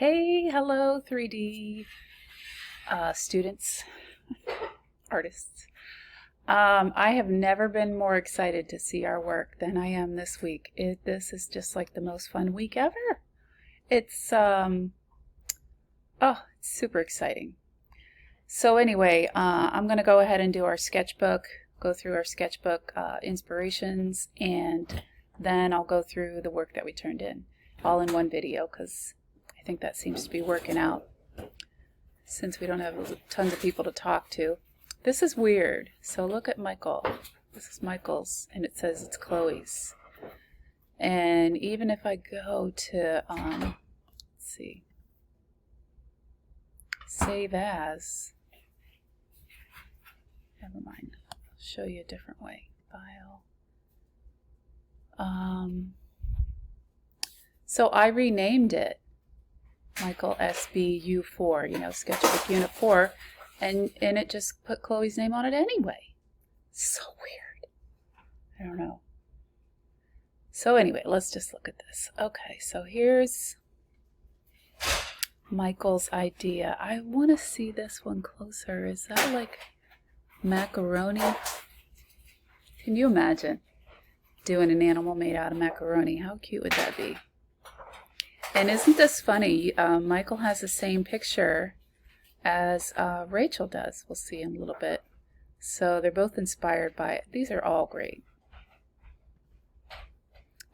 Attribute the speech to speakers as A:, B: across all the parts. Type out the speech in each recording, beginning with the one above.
A: Hey, hello, 3D students, artists. I have never been more excited to see our work than I am this week. This is just like the most fun week ever. It's, it's super exciting. So anyway, I'm going to go ahead and do our sketchbook, go through our sketchbook inspirations, and then I'll go through the work that we turned in, all in one video, because I think that seems to be working out since we don't have tons of people to talk to. This is weird. So look at Michael. This is Michael's, and it says it's Chloe's. And even if I go to, let's see, save as, never mind, I'll show you a different way. File. So I renamed it Michael SBU4, Sketchbook Unit 4, and it just put Chloe's name on it anyway. So weird. I don't know. So anyway, let's just look at this. Okay, so here's Michael's idea. I want to see this one closer. Is that like macaroni? Can you imagine doing an animal made out of macaroni? How cute would that be? And isn't this funny? Michael has the same picture as Rachel does. We'll see in a little bit. So they're both inspired by it. These are all great.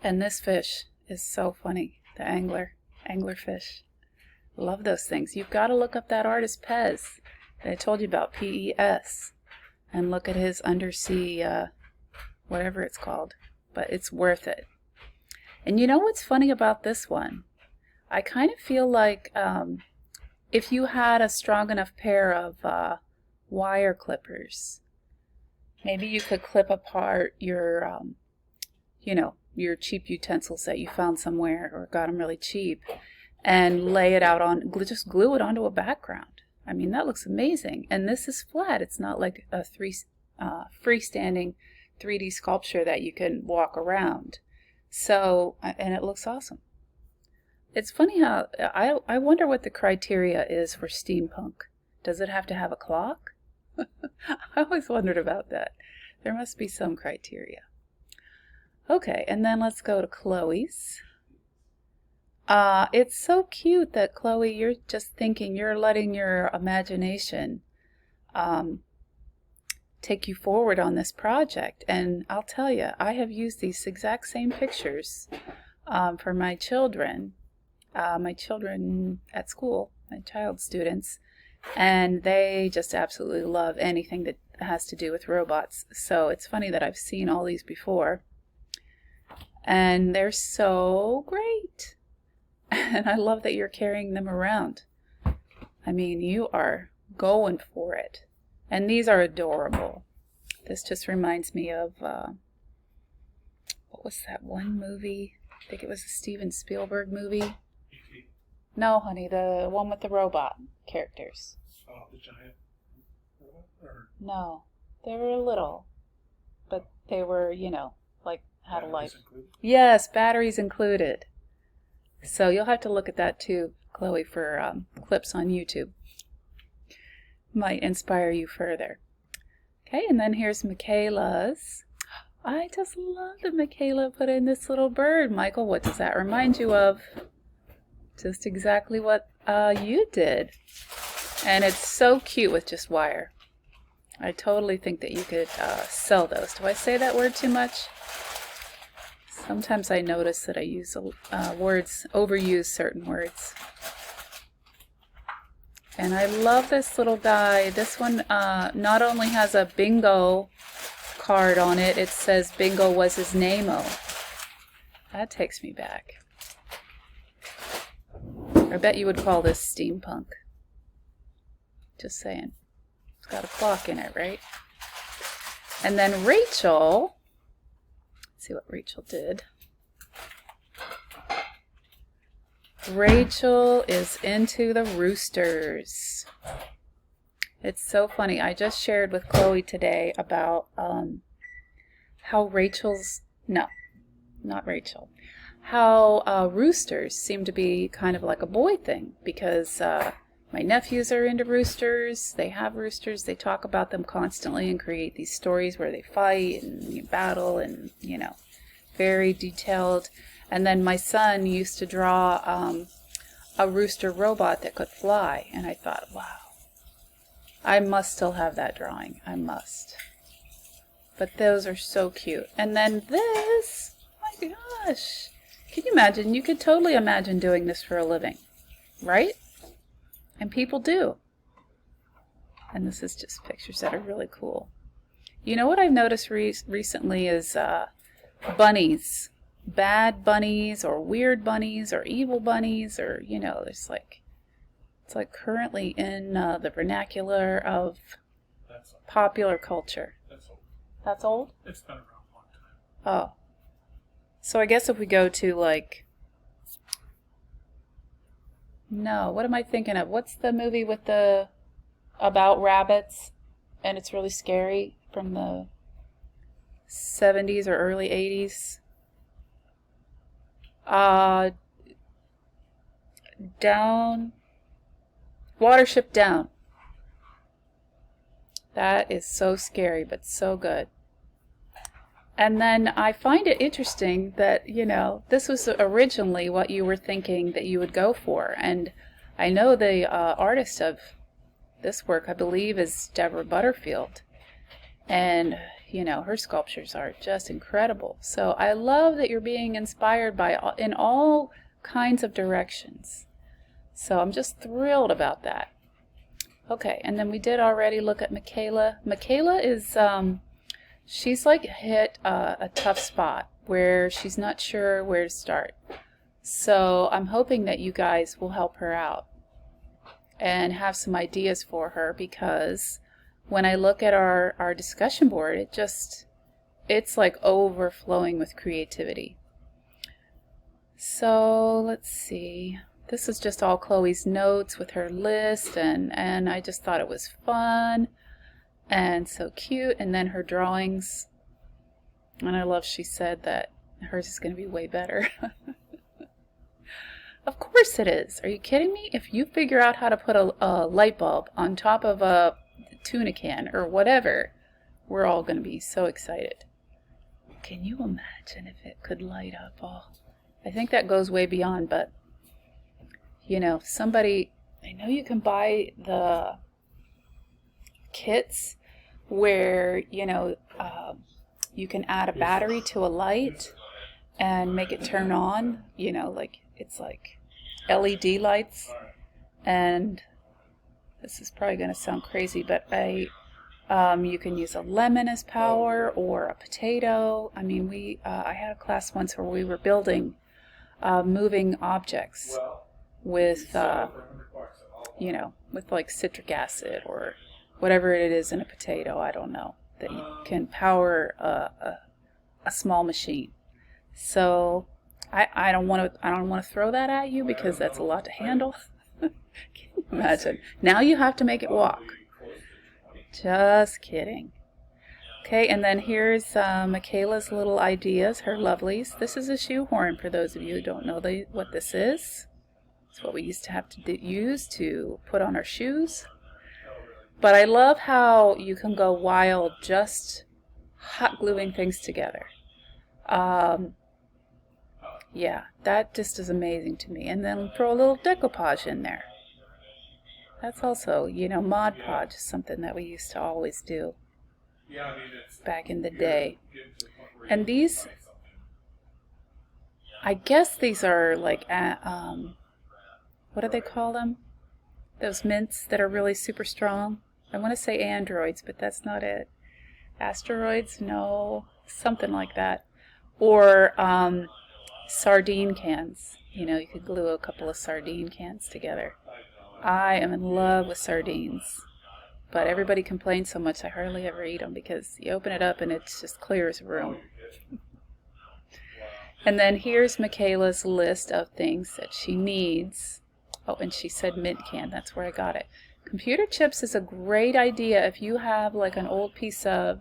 A: And this fish is so funny. The anglerfish. Love those things. You've got to look up that artist Pez that I told you about, P-E-S, and look at his undersea, whatever it's called. But it's worth it. And you know what's funny about this one? I kind of feel like if you had a strong enough pair of wire clippers, maybe you could clip apart your, your cheap utensils that you found somewhere or got them really cheap and lay it out on, just glue it onto a background. I mean, that looks amazing. And this is flat. It's not like a freestanding 3D sculpture that you can walk around. So, and it looks awesome. It's funny how, I wonder what the criteria is for steampunk. Does it have to have a clock? I always wondered about that. There must be some criteria. Okay, and then let's go to Chloe's. It's so cute that, Chloe, you're just thinking, you're letting your imagination take you forward on this project. And I'll tell you, I have used these exact same pictures for my children. At school, my child students, and they just absolutely love anything that has to do with robots. So it's funny that I've seen all these before, and they're so great. And I love that you're carrying them around. I mean, you are going for it. And these are adorable. This just reminds me of, what was that one movie? I think it was a Steven Spielberg movie. No, honey, the one with the robot characters.
B: Oh, the giant robot? Or
A: No, they were little, but they were, like had a life.
B: included?
A: Yes, batteries included. So you'll have to look at that too, Chloe, for clips on YouTube. Might inspire you further. Okay, and then here's Michaela's. I just love that Michaela put in this little bird. Michael, what does that remind you of? Just exactly what you did. And it's so cute with just wire. I totally think that you could sell those. Do I say that word too much? Sometimes I notice that I use overuse certain words. And I love this little guy. This one not only has a bingo card on it, it says bingo was his name-o. That takes me back. I bet you would call this steampunk. Just saying. It's got a clock in it, right? And then Rachel, let's see what Rachel did. Rachel is into the roosters. It's so funny. I just shared with Chloe today about how not Rachel. how roosters seem to be kind of like a boy thing, because my nephews are into roosters. They have roosters. They talk about them constantly and create these stories where they fight and battle and, you know, very detailed. And then my son used to draw a rooster robot that could fly. And I thought, wow, I must still have that drawing. I must. But those are so cute. And then this, oh my gosh. Can you imagine? You could totally imagine doing this for a living, right? And people do. And this is just pictures that are really cool. You know what I've noticed recently is bunnies. Bad bunnies or weird bunnies or evil bunnies, or, you know, there's like, it's like currently in the vernacular of popular culture.
B: That's old.
A: That's old?
B: It's been around a long time.
A: Oh. So I guess if we go to like, no, what am I thinking of? What's the movie with the, about rabbits and it's really scary, from the 70s or early 80s? Down, Watership Down. That is so scary, but so good. And then I find it interesting that, you know, this was originally what you were thinking that you would go for. And I know the artist of this work, I believe, is Deborah Butterfield. And, you know, her sculptures are just incredible. So I love that you're being inspired by in all kinds of directions. So I'm just thrilled about that. Okay, and then we did already look at Michaela. Michaela is, she's like hit a tough spot where she's not sure where to start. So I'm hoping that you guys will help her out and have some ideas for her, because when I look at our discussion board, it's like overflowing with creativity. So let's see. This is just all Chloe's notes with her list, and I just thought it was fun and so cute. And then her drawings. And I love she said that hers is going to be way better. Of course it is. Are you kidding me? If you figure out how to put a light bulb on top of a tuna can or whatever, we're all going to be so excited. Can you imagine if it could light up all? I think that goes way beyond, but you know, somebody, I know you can buy the kits where, you know, you can add a battery to a light and make it turn on, you know, like it's like LED lights. And this is probably going to sound crazy, but you can use a lemon as power or a potato. I mean, I had a class once where we were building moving objects with, you know, with like citric acid or whatever it is in a potato, I don't know, that you can power a small machine. So I don't want to throw that at you because that's a lot to handle. Can you imagine? Now you have to make it walk. Just kidding. Okay, and then here's Michaela's little ideas, her lovelies. This is a shoehorn for those of you who don't know what this is. It's what we used to have to use to put on our shoes. But I love how you can go wild just hot gluing things together. Yeah, that just is amazing to me. And then throw a little decoupage in there. That's also, you know, Mod Podge is something that we used to always do back in the day. And these, I guess these are like, what do they call them? Those mints that are really super strong. I want to say androids, but that's not it. Asteroids? No, something like that. Or sardine cans. You know, you could glue a couple of sardine cans together. I am in love with sardines. But everybody complains so much I hardly ever eat them because you open it up and it just clears a room. And then here's Michaela's list of things that she needs. Oh, and she said mint can. That's where I got it. Computer chips is a great idea if you have like an old piece of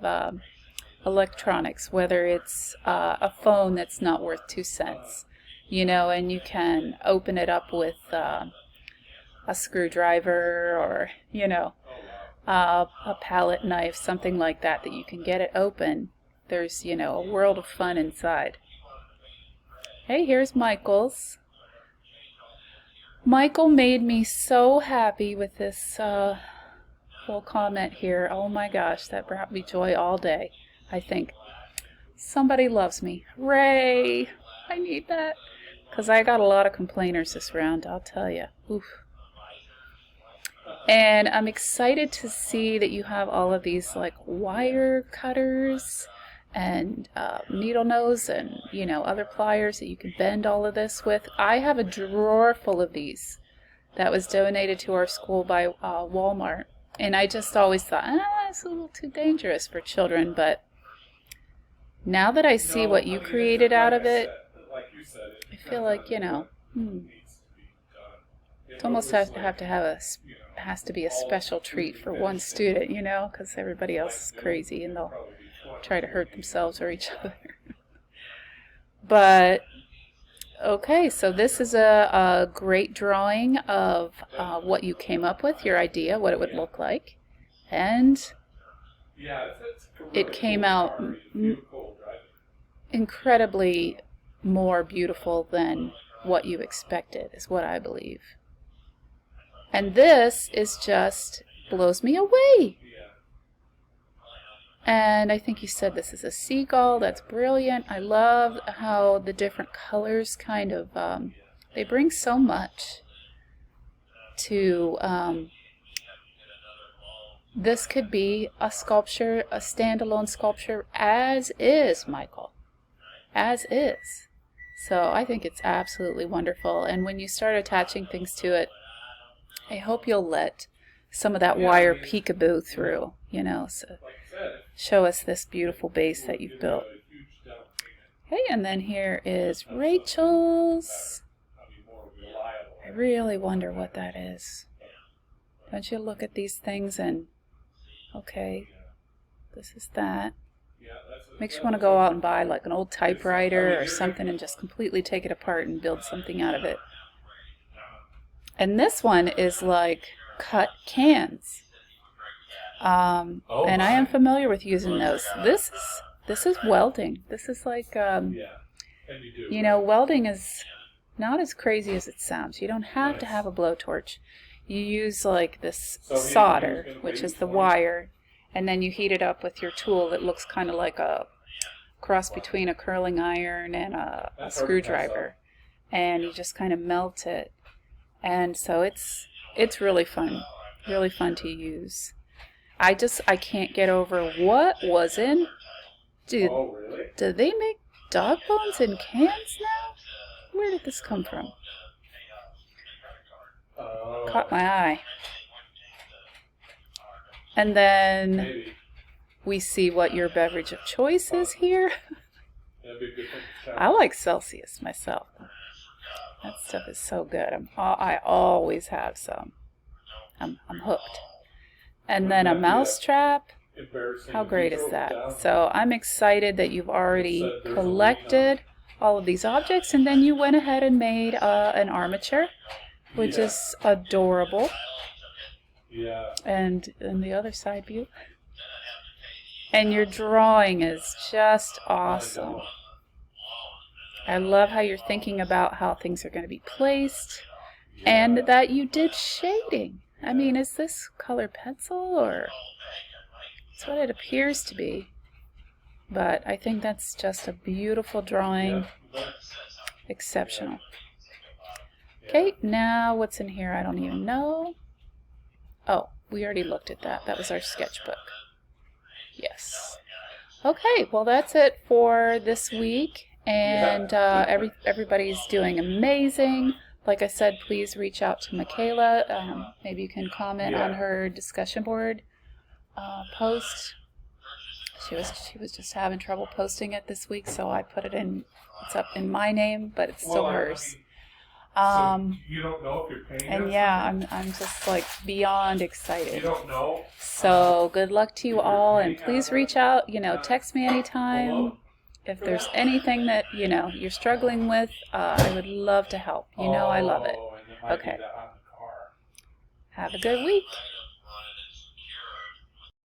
A: electronics, whether it's a phone that's not worth 2 cents. you know, and you can open it up with a screwdriver or, you know, a palette knife, something like that, that you can get it open. There's, you know, a world of fun inside. Hey, here's Michael's. Michael made me so happy with this little comment here. Oh my gosh, that brought me joy all day, I think. Somebody loves me. Hooray! I need that. Because I got a lot of complainers this round, I'll tell you. Oof. And I'm excited to see that you have all of these like wire cutters and needle nose and, you know, other pliers that you can bend all of this with. I have a drawer full of these that was donated to our school by Walmart. And I just always thought, it's a little too dangerous for children. But now that I see what you created out of it, I feel like, you know, it's almost has to be a special treat for one student, you know, because everybody else is crazy and they'll try to hurt themselves or each other. But okay, so this is a great drawing of what you came up with, your idea, what it would look like, and it came out incredibly more beautiful than what you expected, is what I believe. And this is just blows me away. And I think you said this is a seagull. That's brilliant. I love how the different colors kind of, they bring so much to, this could be a sculpture, a standalone sculpture as is, Michael. As is. So I think it's absolutely wonderful. And when you start attaching things to it, I hope you'll let some of that wire peekaboo through, you know, so show us this beautiful base that you've built. Okay, and then here is Rachel's. I really wonder what that is. Don't you look at these things and, okay, this is that. Makes you want to go out and buy like an old typewriter or something and just completely take it apart and build something out of it. And this one is like cut cans. And I am familiar with using those. This is welding. This is like, you know, welding is not as crazy as it sounds. You don't have to have a blowtorch. You use like this solder, which is the wire, and then you heat it up with your tool that looks kind of like a cross between a curling iron and a screwdriver. And you just kind of melt it. And so it's really fun to use. I can't get over what was in. Dude, do they make dog bones in cans now? Where did this come from? Caught my eye. And then we see what your beverage of choice is here. I like Celsius myself. That stuff is so good. I always have some. I'm hooked. And then a mouse trap. How great is that? So I'm excited that you've already collected all of these objects, and then you went ahead and made an armature, which is adorable. And the other side view. And your drawing is just awesome. I love how you're thinking about how things are going to be placed, and that you did shading. I mean, is this color pencil, or it's what it appears to be? But I think that's just a beautiful drawing. Exceptional. Okay, now what's in here? I don't even know. Oh, we already looked at that. That was our sketchbook. Yes. Okay, well that's it for this week. And everybody's doing amazing. Like I said, please reach out to Michaela. Maybe you can comment on her discussion board post. She was just having trouble posting it this week, so I put it in. It's up in my name, but it's still hers.
B: So you don't know if you're paying.
A: And yeah, I'm just like beyond excited.
B: You don't know.
A: So good luck to you all, and please reach out. You know, text me anytime. if there's anything that, you know, you're struggling with, I would love to help. You know I love it.
B: And it might be
A: Okay.
B: that on the car.
A: Have a good week.